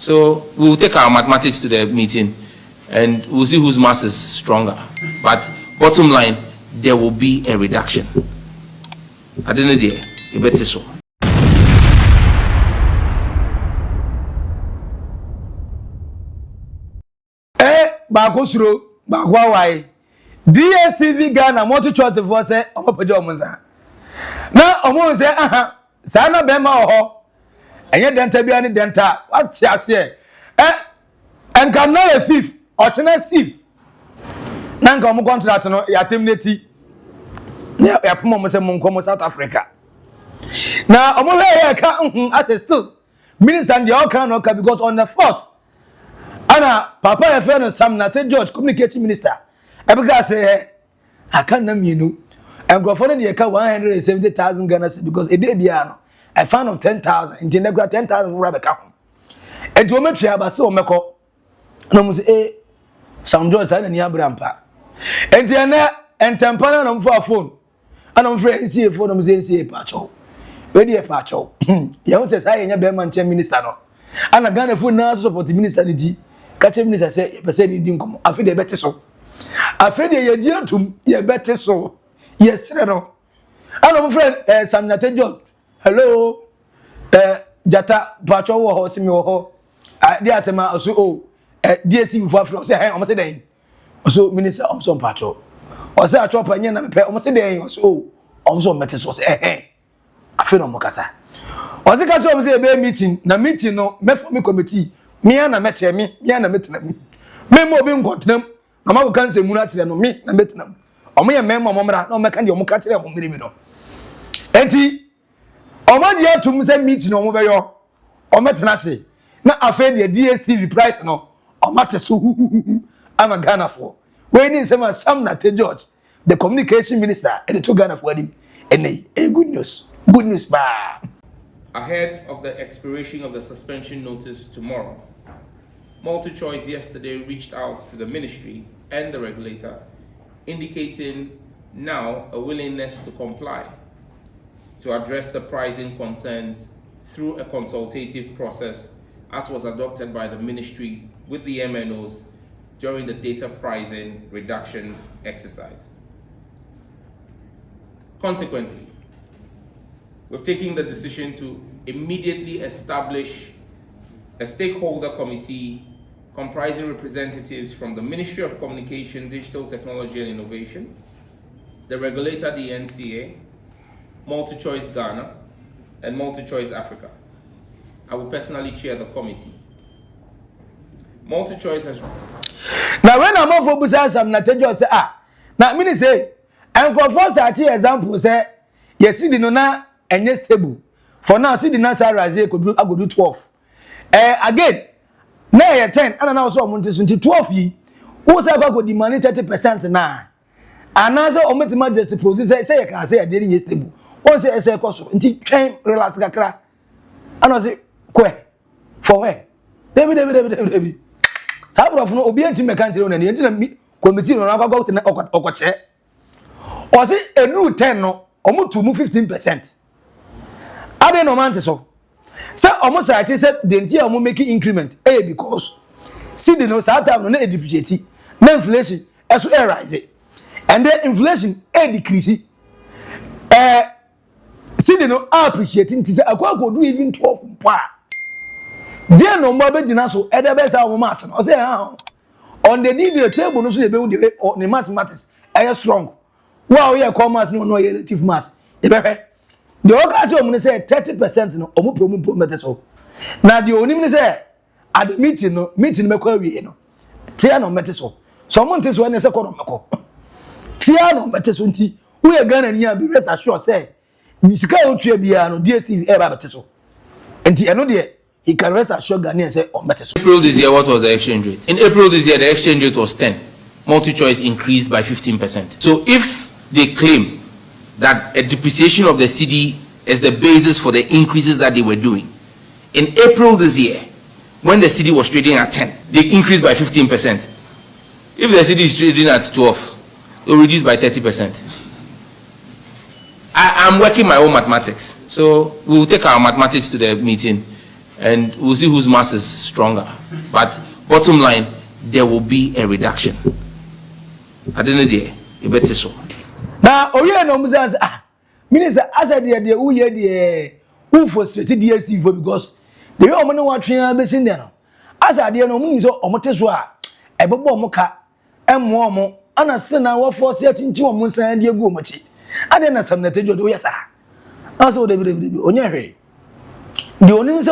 So we'll take our mathematics to the meeting and we'll see whose mass is stronger. But bottom line, there will be a reduction. I don't know there, a better so. Bakosuro, Bakwai. DSTV Ghana multi-choice for say, Omopajomonza. Now, Omo say, Sana Bema ho, and yet Denta be any Denta. What's your say? And can not a thief, or China thief. Nanka Omo contract no, Yatimneti. Now, Yapomo say Moncomo South Africa. Now, Omo here, as a still, Minister and the all can because on the 4th. Ana papa ya friend Sam Nate George communication minister ebega say I can't name you know and go for the 170,000 Ghana because a day bia no a fan of 10,000 in the 10,000 for Rebecca e do me twa ba se o meko no mo say Sam George na ni abrampa enti na entempana no for phone ana mo friend see phone no mo say see pacho we dey pacho ya say say nya be man minister no ana Ghana phone na support minister di Catch minister say, person didn't come. I feel the better so. I feel the idea to ye better so. Yes, no. And my friend, Sam Nate George. Hello, Jata Pacho or Simio. Dear Sama, also, DSTV for say, hey, almost a day. Also, Minister Omson Pacho. Or say, I chop and yen pay almost a day or so. Omson better so say, hey, I feel no Mokasa. Was the catch up say a meeting, na meeting no, met for me committee. Me na meche me na metena me mo bi nkotenam na ma kan se mu na kire no me na metena omo ye memo momra na o meka de omo ka kire mo miri mi no enti omo de atum se meet no omo be yo o metena se na afa de DSTV price no o mate so ama Ghana for we ni say Sam Nate George the communication minister and to Ghana for him and good news ba. Ahead of the expiration of the suspension notice tomorrow, MultiChoice yesterday reached out to the ministry and the regulator, indicating now a willingness to comply to address the pricing concerns through a consultative process as was adopted by the ministry with the MNOs during the data pricing reduction exercise. Consequently, we've taken the decision to immediately establish a stakeholder committee comprising representatives from the Ministry of Communication, Digital Technology and Innovation, the regulator, the NCA, MultiChoice Ghana, and MultiChoice Africa. I will personally chair the committee. MultiChoice has... Now when I'm off for Sam Nate George say, now me say, and for first example say, yes, see the no and stable. For now, see the Nasa Razi could do 12. Again, now 10, and now so I'm 12 ye. Who's ever could demand 30% now? And as I omit my just to say, I can say I didn't stable. Once I say, cost until train relax Gakra. And I say, for where? David. Sabra of no obedient mechanic and the internet committee on our go to Okoche. Or say a new 10 no, almost to move 15%. I don't know, so. So almost I said the entire making increment, because see the no time no depreciate, no inflation, as well rise it, and then inflation decrease. See the no appreciating to say I could do even 12 There no more be so either best our mass. I say on the need table no so the way or the mathematics are strong. Wow, yeah, commerce no relative mass. The organ say 30% no omo promo so. Na the only say at the meeting no make we no. Tia no mete so. Someone tell when say kono meko. Tia no mete so nti we Ghana ni be rest assured say nisika otwe bia no DSTV e ba mete so. Nti eno de he can rest assured Ghana say o mete so. April this year, what was the exchange rate? In April this year, the exchange rate was 10. MultiChoice increased by 15%. So if they claim that a depreciation of the cedi is the basis for the increases that they were doing. In April this year, when the cedi was trading at 10, they increased by 15%. If the cedi is trading at 12, it will reduce by 30%. I'm working my own mathematics. So we'll take our mathematics to the meeting and we'll see whose mass is stronger. But bottom line, there will be a reduction. I didn't know a better so. Now, Oye no Musa Minister, as I did the Uye the who frustrated DSTV because the woman watching a basin there. As I did no Munzo or Moteswa, a bobo moka, and Momo, and a son, I was for certain 2 months and you go much. I didn't some that you do, yes, sir. Also, they will on your way. The only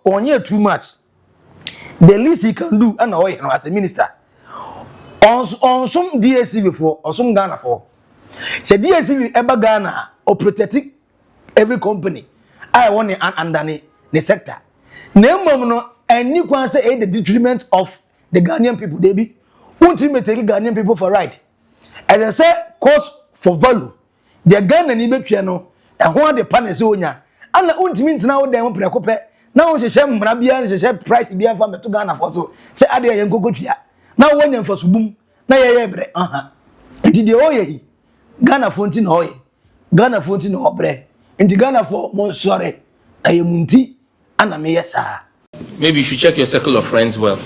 on you too much. The least he can do, and away as a minister. On some DSTV for or some Ghana for. Say DSTV ever Ghana or protecting every company. I want it under the sector. No, and you can say the detriment of the Ghanaian people. They be ultimately Ghanaian people for right. As I say, cost for value. The Ghana ni be piano and one the pan is onya. And the ultimate now they won't preoccupy. Now she share Mrabian, she share price be from to Ghana for so. Say Adia and go here. Now when you for subum, na ye bre. Enti de oye Ghana fontin oye. Ghana fontin obre. Enti Ghana for mo sore. Ayemunti ana me yesa. Maybe you should check your circle of friends well.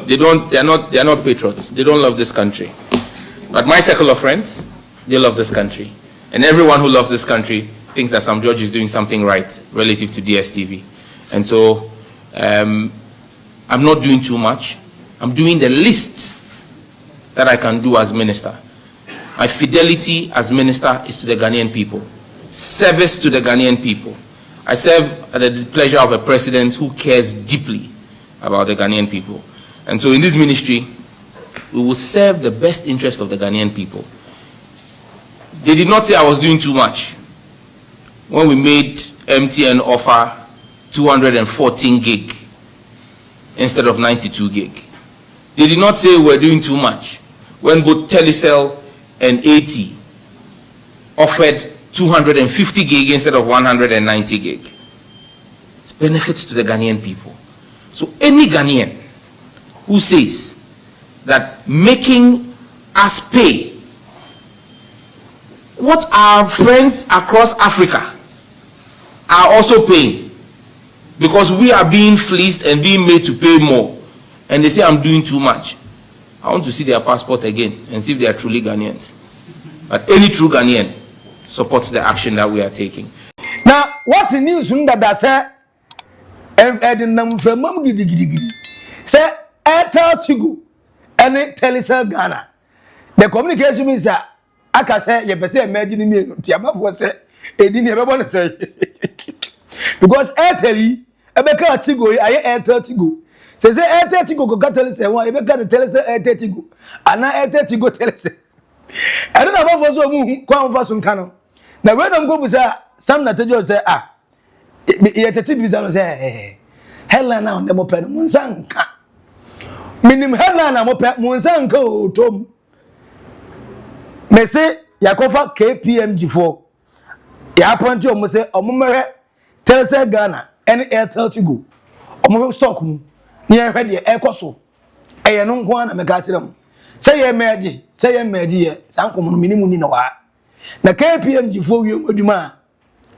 They are not patriots. They don't love this country. But my circle of friends, they love this country. And everyone who loves this country thinks that Sam George is doing something right relative to DSTV. And so I'm not doing too much. I'm doing the least that I can do as minister. My fidelity as minister is to the Ghanaian people. Service to the Ghanaian people. I serve at the pleasure of a president who cares deeply about the Ghanaian people. And so in this ministry, we will serve the best interest of the Ghanaian people. They did not say I was doing too much. When we made MTN offer 214 gig instead of 92 gig. They did not say we're doing too much. When both Telecel and AT offered 250 gig instead of 190 gig. It's benefits to the Ghanaian people. So any Ghanaian who says that making us pay what our friends across Africa are also paying, because we are being fleeced and being made to pay more, and they say I'm doing too much, I want to see their passport again and see if they are truly Ghanaians. But any true Ghanaian supports the action that we are taking. Now, what the news that say say Airtel Tigo and Telecel Ghana. The communication is that I can say you say imagine me Tiama was say e di never want to say because Airtel Ebeka Tigo I Airtel Tigo say Airtel Tigo go got Telecel one Ebeka Telecel Airtel Tigo and now Airtel Tigo Telecel I don't know about so mu kwa mfa so nka no na we dem go bu say some na tejo say ye tete bi say hella na on dem open mu nsanka minim hella na mo pe mu nsanka o tom me say yakofa KPMG4 ya appoint o mo say omomere Telecel Ghana and Airtel Tigo omo stock mu ni e hwe de e koso eye no nko na me ka kire mu say ye meji ye sankom no minimu ni na wa na KPMG4 wi oduma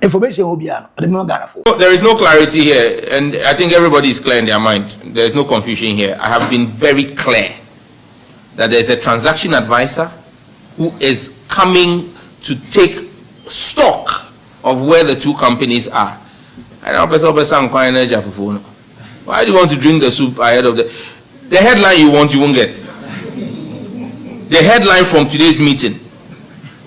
information obia no Ghana for. There is no clarity here, and I think everybody is clear in their mind. There is no confusion here. I have been very clear that there is a transaction advisor who is coming to take stock of where the two companies are. Why do you want to drink the soup ahead of the headline you want, you won't get. The headline from today's meeting: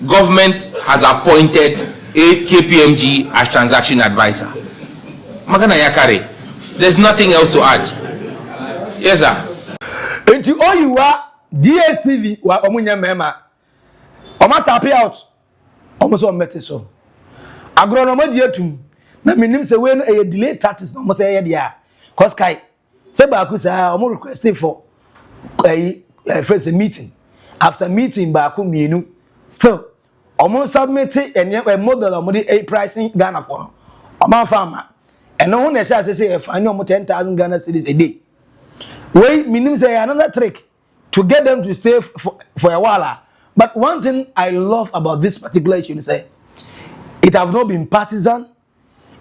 government has appointed a KPMG as transaction advisor. Magana yakare. There's nothing else to add. Yes, sir. Into all you are DSTV wa omunya mema. Oma tap out. Almost on metiso. Agronoma dietum. Na minim se we no e delay taxes no mo say ye dia. Cause kai se ba ku sa omo requesting for first meeting. After meeting ba ku mienu still omo submit a model omo the pricing Ghana for no. Omo farmer. And no one say if I know 10,000 Ghana cedis a day. Wait, minim say another trick to get them to stay for a while. But one thing I love about this particular issue is it have not been partisan,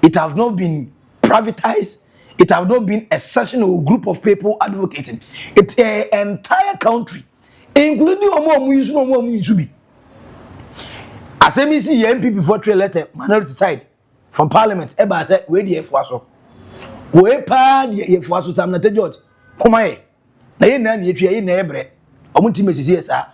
it have not been privatized, It have not been a session or group of people advocating. It's an entire country, including Omo Yusubi. As I see MP before trail letter minority side from Parliament, Eba said, "Where the Fuaso? Where pa the Fuaso Sam Nate George? Come here. Na ye na ye na ebre. Omo team is here sir.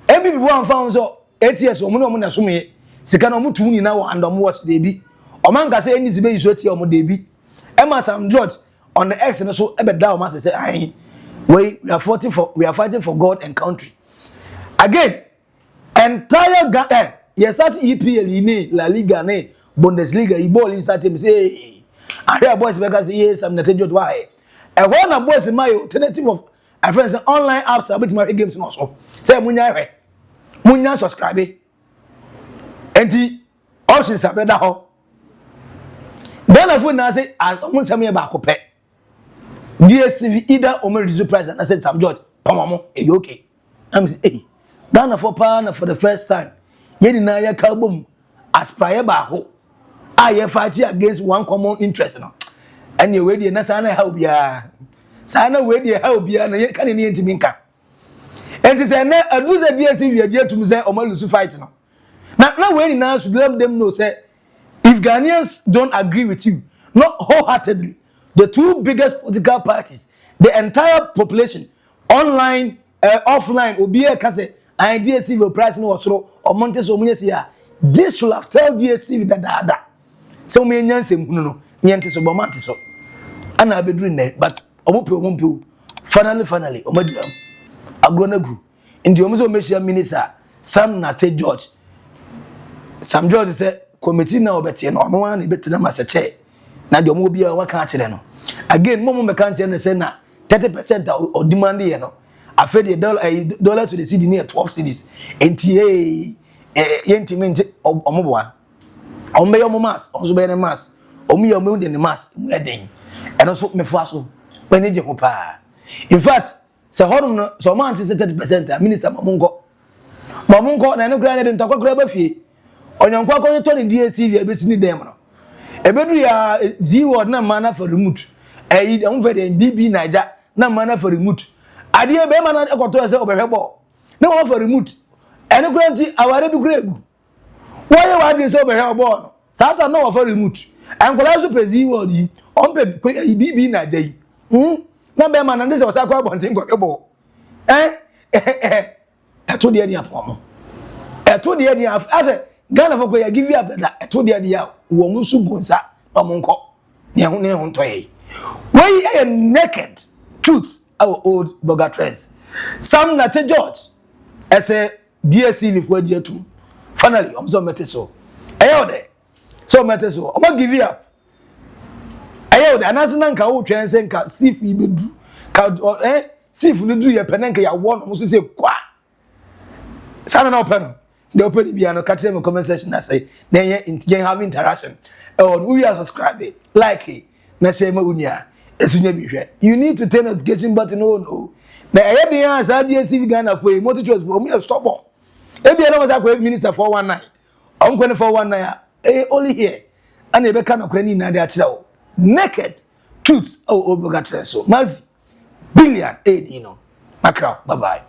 MP before am found so 8 years omo na so me. Sika na omo tu ni na wo and omo watch dey bi. Omo nka say any sibe iso tie omo dey bi. Emma Sam George on the X and so ebe da omo say aye. We are fighting for God and country. Again, entire you start EPL, La Liga, Bundesliga, you ball start him say, I hear boys because yes, I'm not a why. And one of boys in my alternative of a friends online apps about my games also. Say Munya subscribe. And the options are better. Then I would say, as almost a mere back up. DSTV either Omer reduce price and I said Sam George, Pomamo, okay. I'm saying, hey, Dana for partner for the first time. Yeni na ya kalbum aspire baako aye fight against one common interest no and you we dey na sana help ya sana we dey help ya na kan ni ntimi nka enti say na aduze DSTV age tum say omalusu fight no na we na should let them know say if Ghanaians don't agree with you not wholeheartedly the two biggest political parties the entire population online offline obi e ka say DSTV price no was or Montes or Munesia. This should have told DSTV that. So me nyansem kunu no nyante so bomante so. Ana be doing there but omo finally omadiam agronagu. Ndi omo so mesia minister Sam Nate George. Sam George say committee na obete no omo wan ebete na maseche. Na de omo bia waka akire no. Again momo meka nche say na 30% o demand ye no. I fed $1 to the city near 12 cities. NTA, Yentimente, Omoboa. Ombe your mass, also by the mass. Omi your moon in the mass, wedding. And also me faso, when you hopa. In fact, so man is 30%, Minister Mamungo. Mamungo, and I know granted and talk grab fee. On your quack Tony DSTV, a business demo. A bedry zero na manner for remote. A don't BB Niger, na manner for remote. Adie be man ekoto se obehwebo na won for remote eno granti aware bi gregu why you adie se obehwebo no satan no for remote enkola so pezi word yi on pe bibi na jai na be man na se osakwa bontin gwebo eto de dia pomo eto de dia afa Ghana for ya give you up that eto de dia wo mu su gonsa omonko ne ho toye why naked truth our Oldboga trends. Sam Nate George, as a DSTV for Jetum. Finally, I'm so meteso. Ayode, so meteso. I'm gonna give you up. Ayode, and as an uncle trans and can see if we do, see if we do your penanka, ya one almost say, qua. Sana no pen. The open piano catch them a comment section. I say, then you have interaction. Oh, we are subscribing, like it. Na say unya. You need to turn the notification button on. Now, I had the answer DSTV Ghana for a motor choice for me a stop. Maybe I was a minister 419. I'm going to 419. Only here. And they become a cranny na their child. Naked truths. Oh, Oldboga so. Maxi. Billian. Macro. Bye bye.